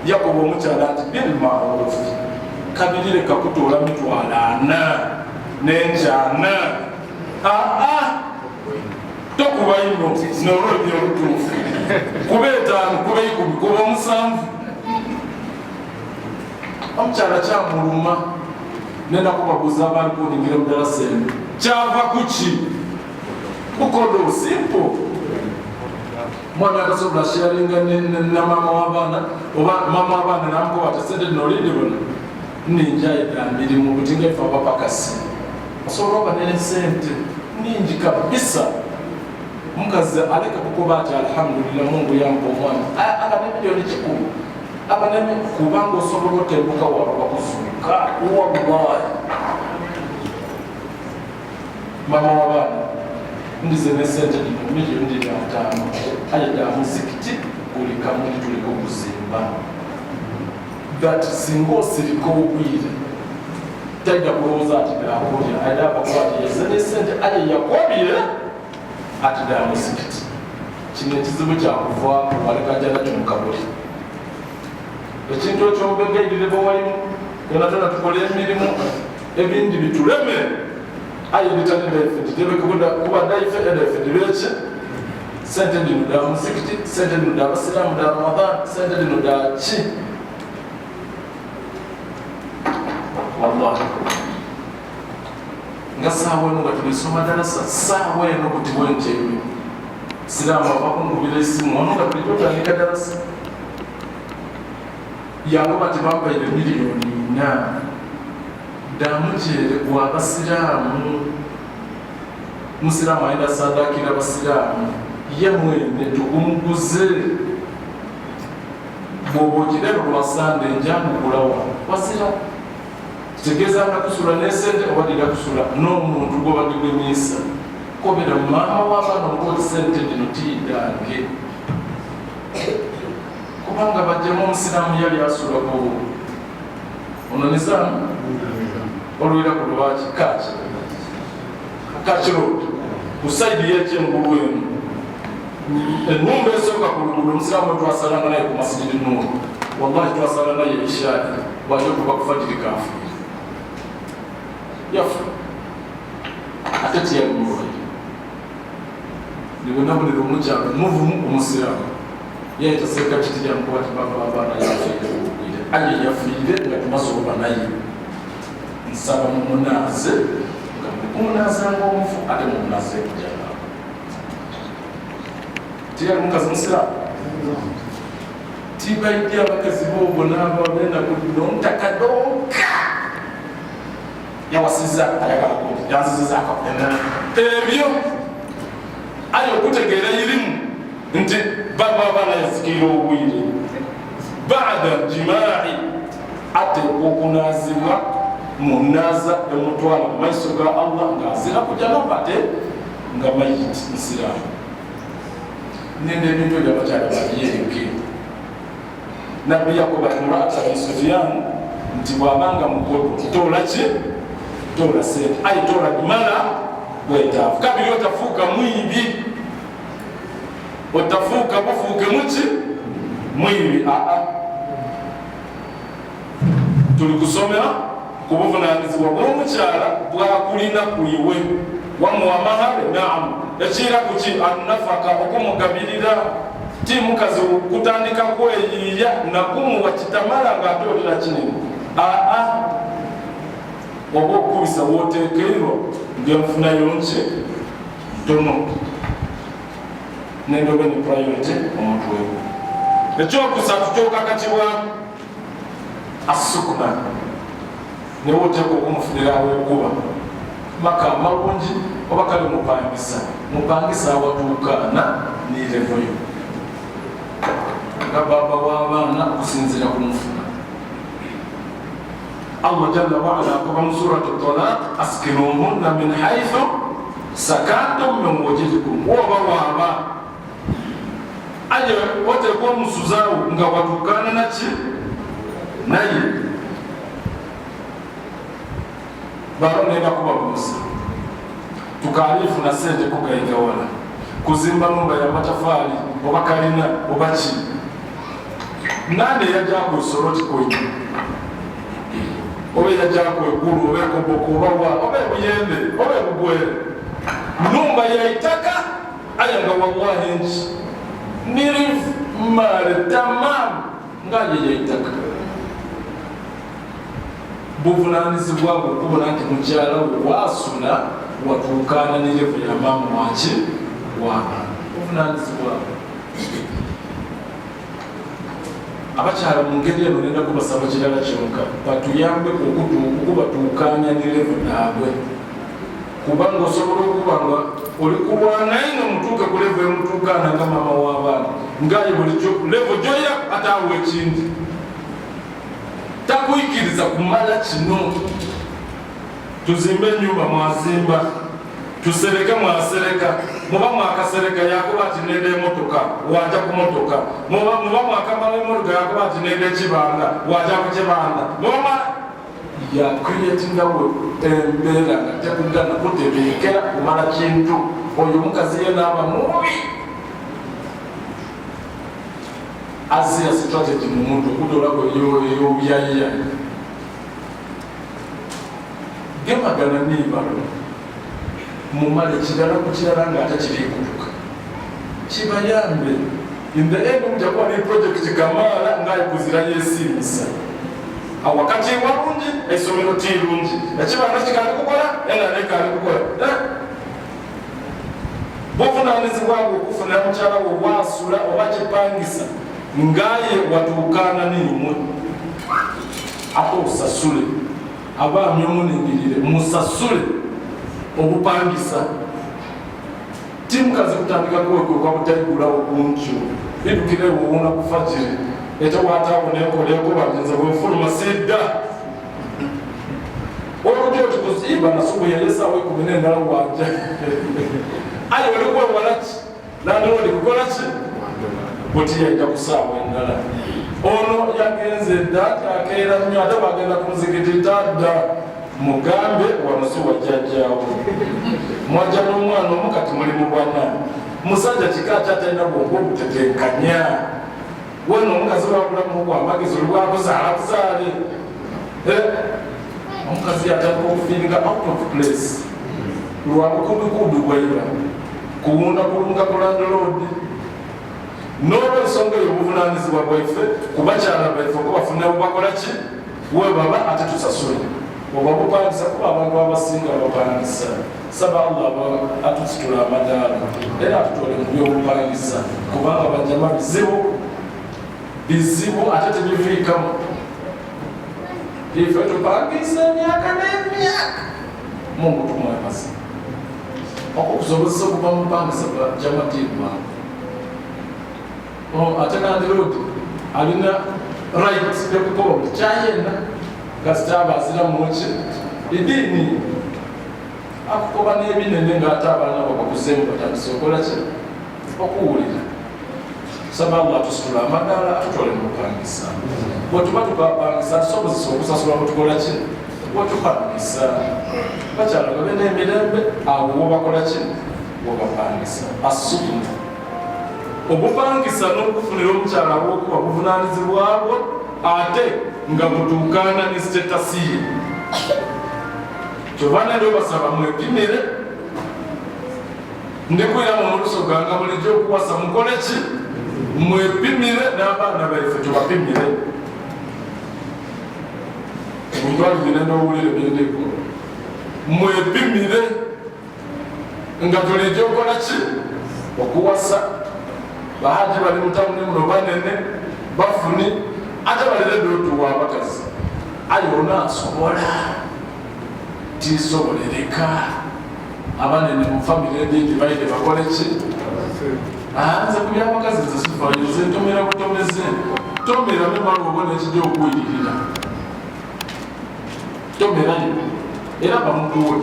Yakoba omukyala nti bil ma'ruf kabirire kakutoola mitwalo 4 n'enkyana tokuba ino n'olwebyo olutuufu kuba 5 kuba 10 kuba 7 omukyala kyamuluma nenakubabuuza abaali kuningira mudala sembe kyava kuki kukodo simple mwana akasobola sharinga na mama w'abaana oba mama w'abaana namukoba tesente nolindi bona ninjayida mirimu butinga ifa bapakasi osobola oba nene sente ningi kabisa mukazi aleka kukoba ati alhamdulillah Mungu yampa omwana akane milioni 10 abanene kubanga osobola otembuka waba bakuzuuka wallahi mama w'abaana ndize ne sente milioni 5 ayeda muzikiti buli kamu tuliko kuzimba that singo siriko obwire tajja kulowooza ati dakulya ayeda abakwati yesene sente aye yakobire ati da muzikiti kino ekizibu kyakuvaako walekajja nakyo mukabuli ekintu ekyobegaidire bwewalimu yonatona tukole emirimu ebindi bituleme aye bitalidaifetitebekubadaife edaife dibeki sente dino da muzikiti sente dino da abasiramu da Ramadan sente dino da ki wallahi nga saawa eno nga tulisoma darasa saawa eno kuti wenjeyo siramu abakungubira esimu ono nga tulijotandika darasa yango bati bampaire miliyoni 4 damujere gw'abasiraamu musiraamu ayina sadakira abasiraamu ye mwene tugumuguze bw'oba okirero lwa sande njamugulawa wasira kitegeeza ndakusula n'esente obadira kusula n'omuntu gw'obadde gw'emisa kobera maama w'abaana omukozi sente dino tiidange kubanga bajjamu omusiraamu yali asulako ono nizaamu olwira ku lwaki kaki road ku saidi y'ekyengulu eno ennumba esooka ku luguudo omusiraamu twasalanga naye ku masijidi Nuuru wallahi twasala naye ishaadi bwajja okuba kufajirika afuire yafa ate tiyali mulwaire nibwenabulira omukyalo muvumu omusiraamu yaitaseeka kiti jankuba tibava abaana yafiire obwire aye yafiire nga tumasobola naye nsaba mumunaze nga mukumunazanga omufu ate mumunaze kujana tiyali mukazi musiraamu tibaidde abakazi bobo n'ababenda kunontakadoka yawasiza ayagala kuti yanziziza akapena ebyo ayo okutegeera irimu nti baba abaana yazikira obwire baada jimaa'i ate okunazibwa munaza emutwala mu maiso ga Allah ng'azira kujanaba ate nga mayiti musiraamu nende ebintu ebyo abakyala babyereke nabbi Yakoba imraatu Abi Sufyan nti bw'abanga mukodo toola ki toola sente ayi toola bimala bwetaafu kabiri otafuuka mwibi otafuuka bufuuke muki mwibi tuli kusomera ku buvunaanyizibwa bw'omukyala bwakulina ku iwe wamuwa mahale naamu ekiira kuki annafaka okumugabirira ti mukazi kutandika kweyiiya nakumuwa kitamala ng'atolera kinene oba okubisa wooteekeerwa ngenfunayo nki tono nendobe ni priority omuntu wewe ekyokusatu kyokakatibwa asukuna newoteeka okumufunirawo okuba maka amalungi oba kale mupangisa awatuukaana nirevoyo nga baba w'abaana okusinziira ku mufuna. Allah jalla waala akoba mu surati Talaq, askinuhunna min haithu sakantum min wujudikum, woba waaba aje oteeka omusuzaawo nga watuukaana naki naye baro nenda kubabuuza tukalifuna sente kugayigawala kuzimba nyumba ya matafaali oba kalina oba ki nande yajjako esoroti koyi oba yajjako eggulu oba ekoboko oba ebuyembe oba ebugwere nyumba yaitaka ayanga wallahi nki nirif male tamam ngaye yaitaka buvunanyizibwa bwo okubona nti mukyala wasula watuukaana nirevu ya maama waki waaba buvunanyizibwa. Abakyala mu ngeri eno nenda kubasaba kirala kyonka batuyambe okubatuukaanya nirevu naabwe, kubanga osobola okuba nga oli kulwanaye nga mutuuke ku levu emutuukaana nga maama w'abaana ngaye bulijjo levu gyoya ataawa ekindi takuyikiriza kumala kino. Tuzimbe ennyumba mwazimba, tusereke mwasereka, muba mwakasereka yakuba ati nenda emotoka wajja ku motoka, muba mwakamala emotoka yakuba ati nenda ekibanda wajja ku kibanda, muba yakriyetingawe embeera nga tekugana kutebeekera kumala kintu. Oyo omukazi ye naaba mubi azira strategy mu muntu okudolako ey'obyaya gemagana niibalo mumale kirala ku kirala ng'ate kirikutuka kibayambe in the end mujakuba ne project Kamaala ng'ayikuzira yeesiimisa awakati walungi essomero tirungi ekibanda kikaali kukola era nekaali kukola buvunanyizibwabwe okufunira mukyala wo bwasula oba kipangisa ngaye watuukaana niimwe ate osasule abaami omuningirire musasule obupangisa timukazi kutandika kwekekwa butayigulawo kunkyo bidukire woona kufajire ete wataawo nenkoleko bagenza bwefuluma sidda oludyo oti kuzimba nasubu yayesawo ekumi n'endala wajja aye olikwewalaki nandolodi kukolaki boti yajja kusaawa endala ono yagenze dda akeera nnyo ate bagenda ku muzikiti tadda mugambe wano si wajjajjaawo mwajja n'omwana omu kati muli mu bwana musajja kika kyatalina bwongo obutetenkanya wena omukazi lwabulamu gwamagezi olwakuzaala kuzaale omukazi yatandika okufiiringa out of place lwabukubikudu bwaira kuwunda kulunga kulandolodi n'olwensonga eyo obuvunanyizibwa bwaife ku bakyala baife okubafuna bubakola ki we baba ate tusasule oba bupangisa kuba abantu abasinga bapangisa. Saba Allah atusitula amadaala era atutwale mu byobupangisa kubanga bajjama bizibu ate tebiviikamu ife tupangisa emyaka n'emyaka Mungu tumwebase okukusobozesa okuba mupangisa bajjama tiibwangu ate nandirodi alina right ekukola buli kyayenda kasita aba aziramuki ediini akukoba n'ebinene ng'ate abaana bakakuzemu batandise okola ki okuwulira. Saba Allah tusitula amadaala atutwale mu kupangisa bwe tuba tupapangisa tusobozesa okusasula bwetukola ki bwetupangisa bakyala babe n'emirembe abo bobakola ki bwebapangisa assukumu obupangisa n'okufunira omukyala w'okuba buvunanyizibwabwo ate nga butuukaana ne sitetasi ye. Kyova nero basaba mwepimire ndikwiramu omuluso ganga bulijjo okuwasa mukole ki mwepimire n'abaana baife tubapimire obutwalibine n'obulire byendiko mwepimire nga tulijjo okukola ki okuwasa bahaji bali mutawuni muno banene bafuni ate baliredde otuwa abakazi ayona asobola tisobolereka abanene mu family edindi baide bakole ki nze ku byamakazi nze sifanyize ntomera butomeze tomera memalo obona ekijja okuyiririra tomerayo era bamukuwe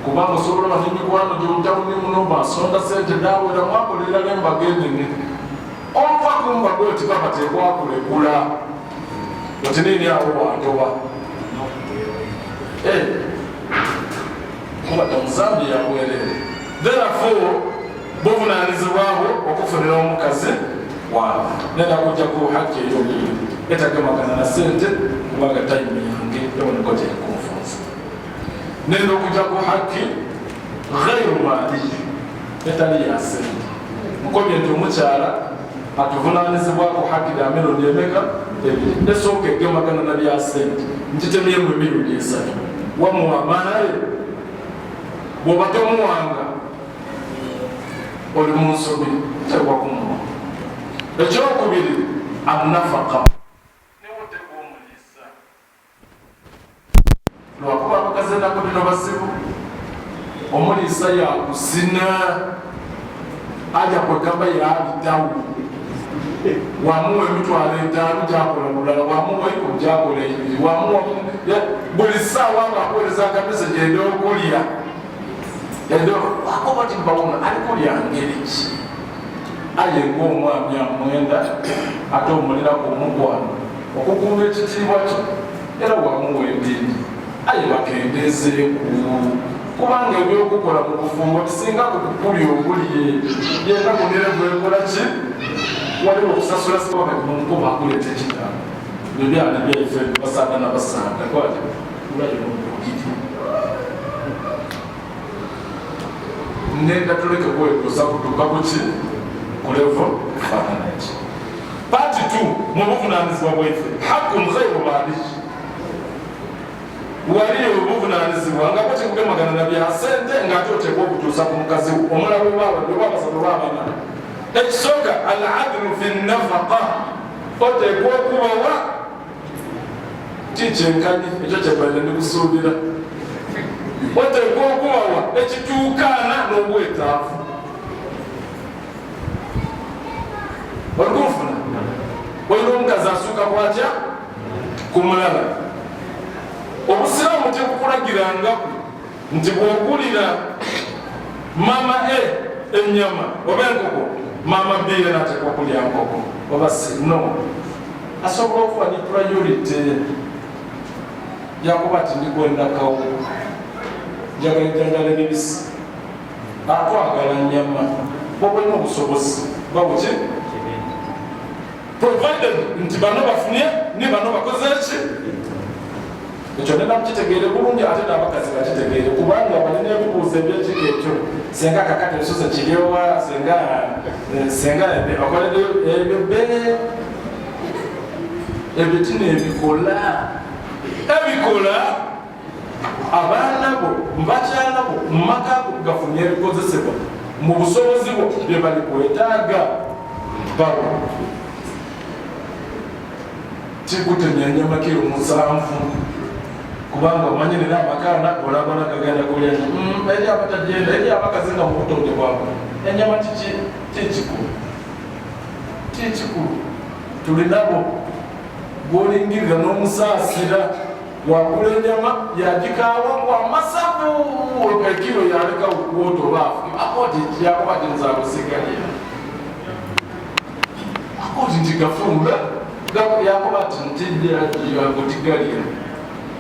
kubanga osobola bano emikwano gyomutawuni muno basonda sente dawera mwakolera lembagendene ova kumbago ti baba tekwakulekula otinini awo wantowa kuba omuzambi yabwerere therefore buvunanyizibwabo okufunira omukazi waabwe nenda kujja ku haki ey'omubiri etagemagana na sente kubanga tayimu yange eboneko gyekonfunza nenda okujja ku haki ghairu maali etali ya sente mukobye nti omukyala atuvunanyizibwako haki ya miliyoni emeka ebiri esooka egemagana na bya sente nkitemyemu emiliyoni esatu wamuwa maale bw'oba tomuwanga oli mu nsobi tekwakumuwa ekyokubiri anafaka newutegwomulisa lwakuba abakazi ennaku dino basibu omulisa yakusina aja kwegamba yabitawo wamuwa emitwalo 5 gyakola mulala wamuwa 10 gyakola 2 wamuwa buli ssaawa ngaakuweereza akameseji enda okulya wakoba ti mbawona alikulya ngeri ki aye ng'omwami amwenda ate omuliraku omugwano okukuuma ekitiibwa kyo era wamuwa ebindi aye bakendezeeku kubanga ebyokukola mu bufumbo bisinga kukukuli obuliye yenda kunire bwekola ki waliwo okusasula sikabaka munkuba akuleeta ekitabo byebyana byaife basanga nabasanga kwati ulayonookiti nenda tuleke kwekosa kutuuka kuki kulevo kufaanana ki paati 2 mu buvunanyizibwa bwaife hakum ghairu maaliki waliyo obuvunanyizibwa nga bwe tekugemagana na bya sente ng'ate oteekwa okutuusa ku mukazi omulabe baaba basatu baabana ekisooka al adlu fi nafaka oteekwa okubawa tikyenkanyi ekyo kyebaire ndikusuubira oteekwa okubawa ekituukaana n'obwetaavu olukufuna olina omukazi asuuka kwatya ku mulala obusiraamu tekukulagirangako nti bw'ogulira mama ennyama oba enkoko mama bire natekwa kulya nkoko oba no asobola okuba ni priority yakuba ti ndikwendakawo njagala enjangala ebibisi atwagala nnyama bobalina obusobozi babuki provided nti bano bafunye ni bano bakoze ki ekyo nenda mukitegeere bulungi ate n'abakazi bakitegeere kubanga balina ebibuuzo ebyekiko ekyo senga kakati ebisozi kiryowa senga bakolere ebyobe ebitina ebikola abaana bo mubakyala bo mu maka go gafunye ebikozesebwa mu busobozi bwo bye bali kwetaaga babo kikutemya ennyama kiro 7 kubanga omanyirira amakaana olagona gagenda kulya eri abatajenda eri abakazi nga mubutonde bwabwe ennyama tikikulu tulinabo gwolingirira n'omusaasira wakula ennyama yagikaawa kwamasavu ekiro yaleka okuwota obaafu akoti yakuba ti nzaabusigalira akoti nti gafuula yakuba ti ntijyagotigalira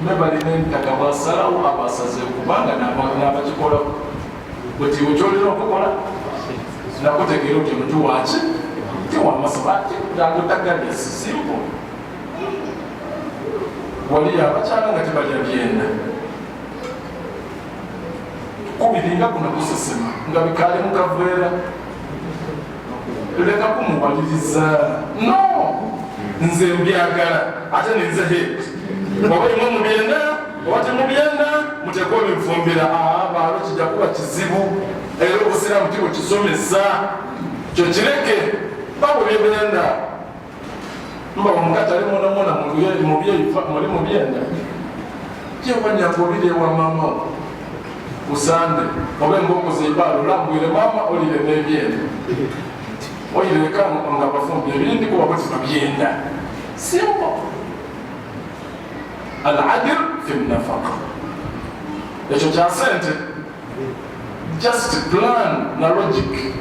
ne balina entaka basalawo abasaze kubanga n'abakikola bwetiwe kyolina okukola nakutegeera oti omuntu waki tiwamasabati agotagalya sisimpo waliyo abakyala nga tebalya byenda kubiringa kuno kusesema nga bikale mukaveera leka kumuwaliriza no nze mbyagala ate nenze heti oba imwe mubyenda oba temubyenda muteekwa ebifumbira baalo kijja kuba kizibu era obusiraamu tibukisomesa kyo kireke babwe byebyenda mba omukati ali munamuna mu muri mu byenda kyewanya ngobire wa mama usande obe ngokuzibalo lambwire mama olire n'ebyenda oyire kama nga bafumbye ebindi kuba bwe byenda simple al-adl fi an-nafaqa ekyo kya sente just plan na logic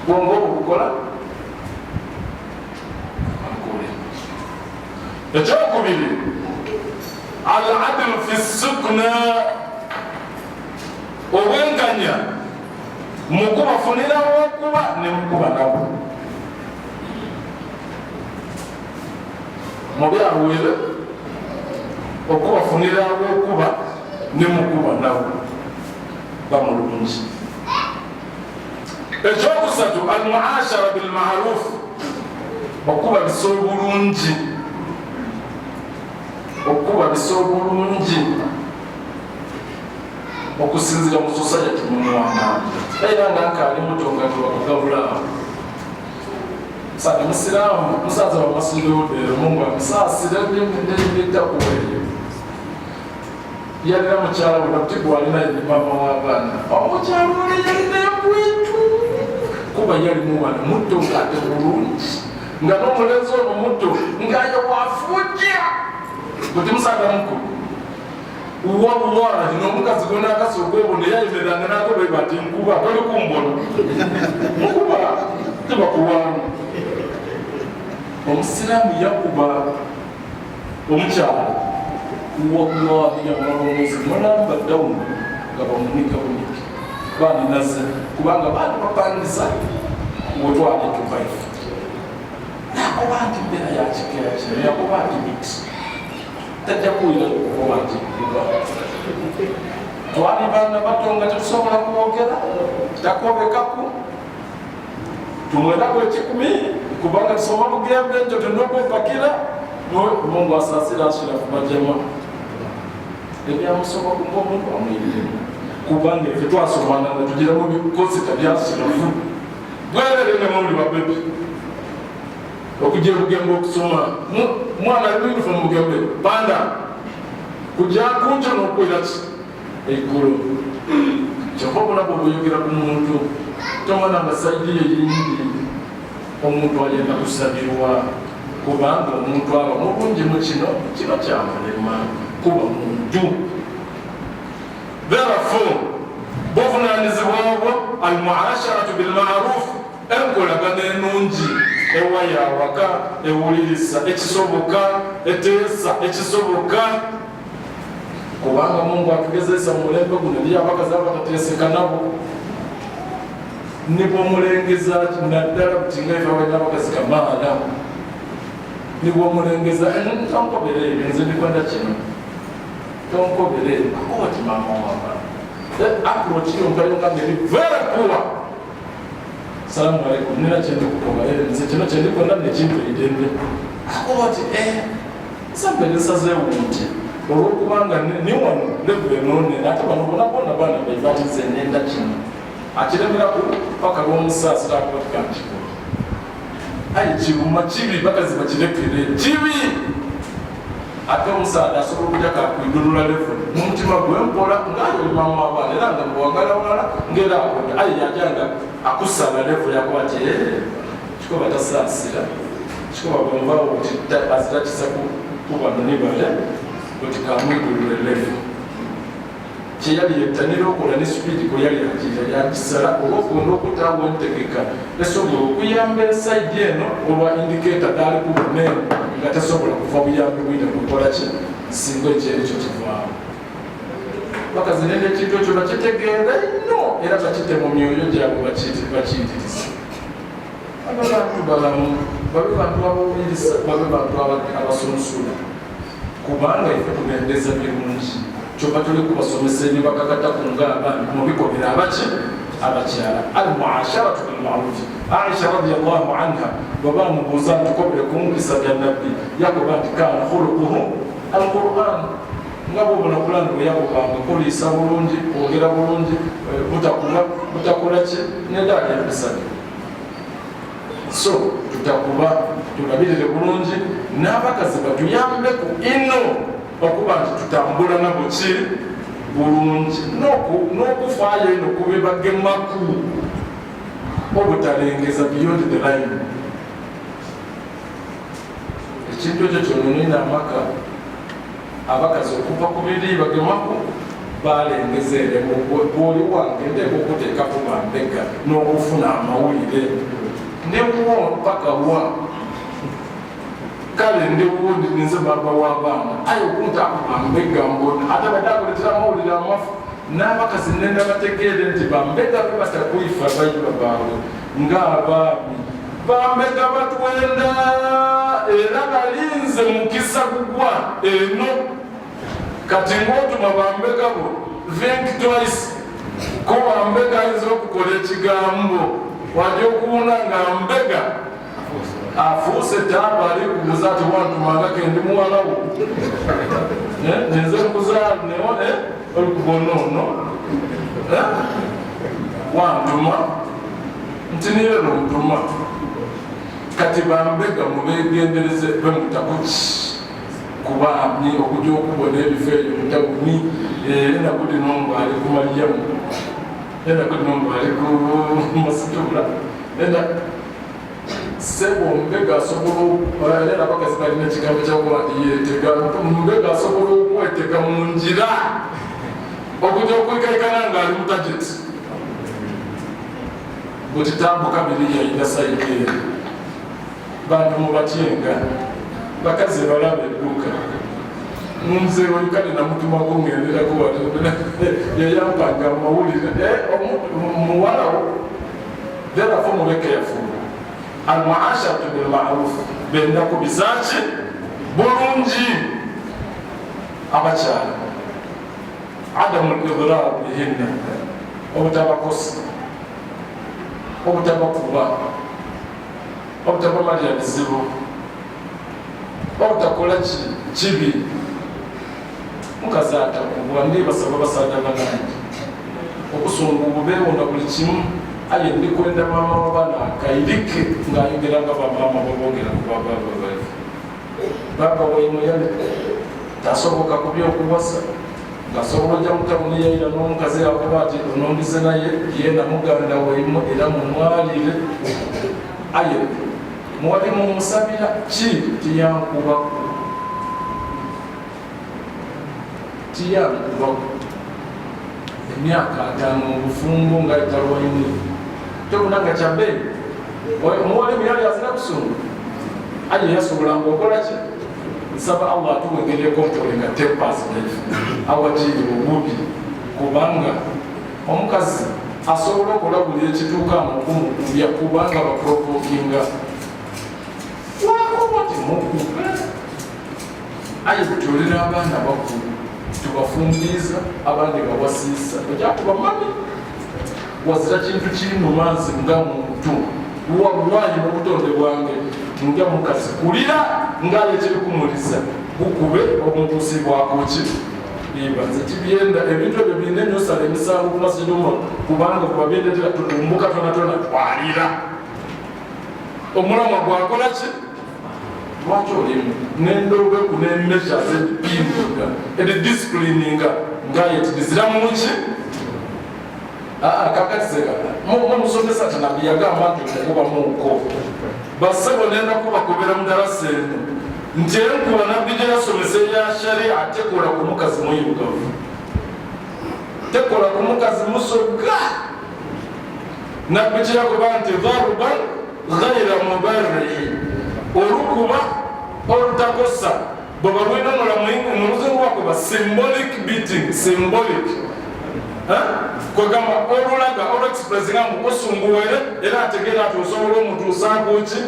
bongo okukola ekyokubiri al-adl fi as-sukna obwenkanya mukubafunirawo okuba ne mukuba nabo mubyawere okubafunirawo okuba ne mukuba nabo bamulungi ekyokusatu al-muashara bil-ma'ruf okuba bisa obulungi okusinzira mu society mumwana era ngankali mutonga tubakugabula sana musiramu musaza wa masulude mungu amusasira n'ebitakuweyo yalina mukyala we nakutigwa alina mama w'abaana omukyala ole yalina embwetu kuba yali mwana muto ng'ate bulungi nga n'omulenzi ono muto ng'ayo wafuja kuti musaza mukulu wallahi n'omukazi gwe n'akasooka obona yayemeranga n'agobe bati nkuba toli kumbona nkuba tebakuwamu omusiraamu yakuba omukyala wallahi yamulongozi mulamba dawuni nga bamunika buniki baani nazze kubanga baani bapangisa wetwali tuvaifu nakuba nti mbeera yakikeera kino yakuba nti miti tajja kuwira okuba nti twali baana bato nga tetusobola kuwogera takobekaku tumwenako ekikumi kubanga tusoma lugembe nto tendokopakira mungu asasira ashirafu bajama ebyamusoba kumba omuntu amwirire kubanga efe twasomana nga tugira mu bikozita byashirafu bwerere muli babebi okugira lugembe okusoma mwana ali uniform mugembe panda kujja kunja n'okwera ki eigulu kyokka nabwo bweyogera ku muntu tomana nga sayidi yeyindi omuntu agenda kusabirwa kubanga omuntu aba mulungi mu kino kiba kyamulema kuba muntu therefore buvunaanyizibwabwo al-muasharatu bil-ma'ruf enkolagana ennungi ewaya awaka ewulirisa ekisoboka eteesa ekisoboka kubanga mungu atugezesa mulembe guno eri abakazi abatateeseka nabo nibwomulengeza naddala buti nga ife abalina abakazi kamaala nibwomulengeza tonkoberere nze ndikwenda kino tonkoberere akowati mama wama approach yonkayonga ngeri very poor salamu alaikum nina kyende kukoba nze kino kyendikwenda nekimpeidembe akowati samperesazeewo nti olwokubanga niwano levu enone ate bano bonabona baana baibatize nenda kino akiremeraku paka lwomusaasira akubatika nkikolo ayi kiruma kibi bakazi bakirekere kibi ate omusaada asobola okujja kakwidulula levu mumutima gwempola ngaayo mama abaana era nga muwagala walala ngaera akoda ayi yajanga akusaba levu yakuba ti kikoba tasaasira kikoba bwemvaawo ti azirakisa kubano nibale oti kamwidulule levu kyeyali yettanira okola ne supidi kwe yali akira yakisala olwokunda okutaawo entegeka esobola okuyamba esaidi eno olwa indiketa dali kubunene nga tesobola kuva buyambi bwine kukola ki singa ekyekyo kivaawo bakazi nene ekintu ekyo bakitegeera nnyo era bakite mu myoyo gyabwe bakiyitiriza abo bantu balamu babe bantu abawuliriza babe bantu abasunsula kubanga ife tugendeza birungi kyokka tuli kubasomesa ebibakakata ku ng'abaana mubikobera abaki abakyala al-muasharatu bil-ma'ruf. Aisha radiyallahu anha babamubuuza ntukobere ku mukisa bya nabbi yakoba nti kaana khuluquhu al-Qur'an nga bwobona kulani bwe yakobanga kuliisa bulungi kwogera bulungi butakola ki nedaali empisa so tutakuba tulabirire bulungi n'abakazi batuyambeku ino okuba nti tutambula nabo ki bulungi n'okufaayo eno kubibagemaku obutalengeza beyond the line. Ekintu ekyo kyononina amaka abakazi okuva ku biri bagemaku balengeza eremu bwoli wange nteeka okuteekaku bambega n'okufuna amawulire newo paka wa kale ndiwo ndinze baba w'abaana aye okunta bambega mbona ate badde akuletera amawulire amafu n'abakazi nenda bategeere nti bambega be batakwifa bayiba baabwe ng'abaami bambega batwenda era balinze mukisa kugwa eno kati ng'otuma bambega bo think twice ko bambega ayinza okukola ekigambo wajja okuwuna nga mbega afuuse taaba ali kubuuza ati wantumanga kendi muwalawo nze nkuzaalewo olikubonono wantuma nti niyo ntuma kati bambega mubegendereze bemutakuki kubaami okujja okubona ebifo ebyo mutawuni enakudi nombo ali ku Mariyamu enakudi nombo ali ku Masitula sebo mbega asobola era abakazi balina ekigambo kyakuba nti yeetega mbega asobola okwetega mu ngira okujja okwekaikana ng'ali mu tageti bwekitambuka biri yayina sayidi bantu mubatyenga bakazi balaba edduuka nze olikale namutumako ngenderako yayampanga amawulire muwalawo therefore mube careful almuashatu bilmaruf benda ku bizaaki bulungi abakyala adamu lidrar bihinna obutabakosa obutabakuba obutabamalira bizibu obutakola kibi mukazi atakubwa ndibasaba basajja banange okusunga obubeewo buli kimu aye ndikwenda maama wabana akairike ng'ayogera nga bamaama babongera ku baba baife baba waimuyale tasoboka ku byokuwasa ngasobola ojja mutawuni yaira n'omukazi yakuba ati onondize naye yenda muganda waimu era mumwalire aye muwali mumusabira ki tiyankubaku emyaka 5 obufumbo nga italwaini tobunanga kyabbeeyi omuwali muyali azina kusunga aye yasobolanga okola ki nsaba Allah atuwegereko mpole nga tepazi naife awagiri obubi kubanga omukazi asobola okola buli ekituuka mukumukubya kubanga baprovokinga wakuba timukube aye tutolera abaana bakulu tubafumbiza abandi bawasiisa ojakuba mami wazira kintu kiri mu maazi nga muntu wabuwayi n'obutonde bwange nga mukazi kulira ng'ayo ekirikumuliza bukube omutuusibwako ki bibanze kibyenda ebintu ebyo birina enyosala emisango ku masiduma kubanga kuba byendetera tutumbuka tonatona twalira omulamwa gwakola ki lwaki olimu n'endobeku n'emmesha zepinga edidisipulininga ng'ayo tibiziramu ki kakatizeka mumusomesa ati nabbi yagamba nti okukuba muuko basebo nenda kubakubira mu darasa eno nti enkuba nabbi gye yasomesa eya sharia tekola ku mukazi mwirugavu tekola ku mukazi musoga nabbi kye yakuba nti dharuban ghaira mubarrihi olukuba olutakosa bweba lwinongola mu luzungu wakuba symbolic beating symbolic kwegamba olulaga olwexpressinga ngu osunguwere era ategeera ati osobola omutuusaako ki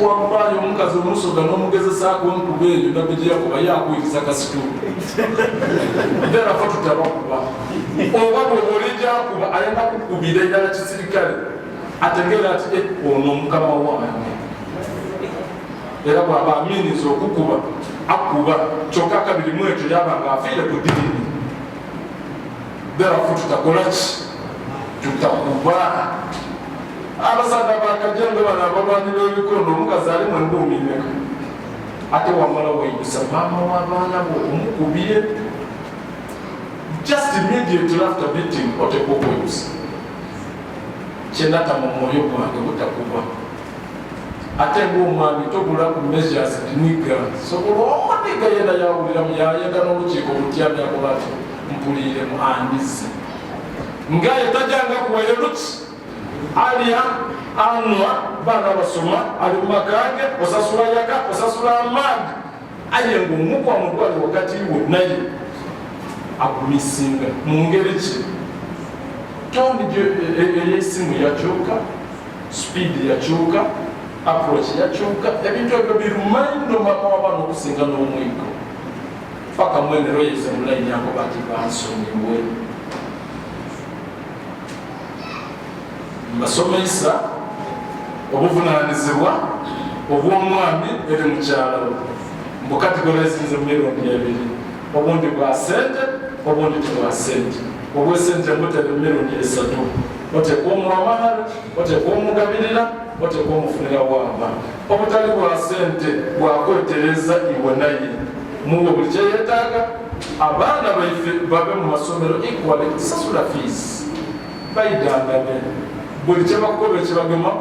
wambayo omukazi omusoga n'omugezesaako enkuba eyo nabbi gye yakuba yakuyiriza kasituulu therefore tutabakuba oba bweba olijjakuba ayenda kukubira eddala kisirikale ategeera ati ono omukama wange era bw'aba aminiza okukuba akuba kyokka akabirimu ekyo yaba nga afiire ku ddiini therefore tutakola ki tutakuba abasajja bakajjange bano ababanyi b'ebikondo omukazi ali mu enduumi mmeka ate wamala weyisa maama w'abaana bo omukubye just immediately after beating oteekwa okweyusa kyenata mu mwoyo gwange butakuba ate ng'omwami tobula ku measures diniga sobola omuniga yena yawulira yayenda n'olukiiko olutyami akola ati mpulire mu andize ngaye tajanga kuwere luki alya anwa baana basoma ali mu makange osasula yaka osasula amaadi aye ng'omukwa mudwali wakati we naye akumisinga mu ngeri ki tondi ey'essimu yakyuka speed yakyuka approach yakyuka ebintu ebyo birumindo mama w'abaana okusinga n'omwigo paka mwene royeze mulayini ako bati bansonyiwe mbasomesa obuvunaanyizibwa obw'omwami eri mukyala we mbukategorizinze mu mirundi ebiri obundi bwa sente obundi tebwa sente obw'esente mbutere mu mirundi esatu oteekwa omuwa mahari oteekwa omugabirira oteekwa omufunira wamba obutali bwa sente bwakwetereza iwe naye muwe buli kyeyetaaga abaana baife babe mu masomero equally sasula fees bayidangabe buli kyebakukola ekibagema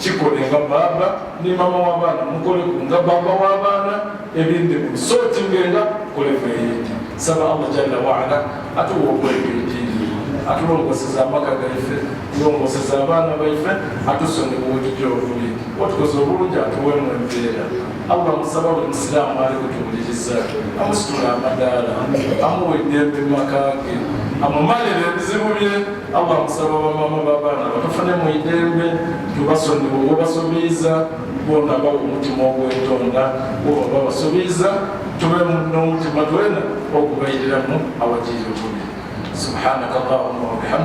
kikole nga baba ni mama w'abaana mukole nga baba w'abaana ebindi bulisootingenga kole veyeti saba Allah jalla waala atuwa okwegeyitiri atulongoseza amaka gaife tulongoseza abaana baife atusonyiwa wetujyobuli watukoze obulungi atuwemu embeera Allah musaba buli musiraamu ali kutuwuliriza amusitula amadaala amuwa eddembe mu maka ge amumalira ebizibu bye Allah musaba bamama b'abaana batufune mu idembe tubasonyiwa obasobiiza bona bawa omutima ogwetonda oba babasobiiza tube n'omutima twena okubayiriramu awagiire obubi subhanaka Allahumma wa bihamdika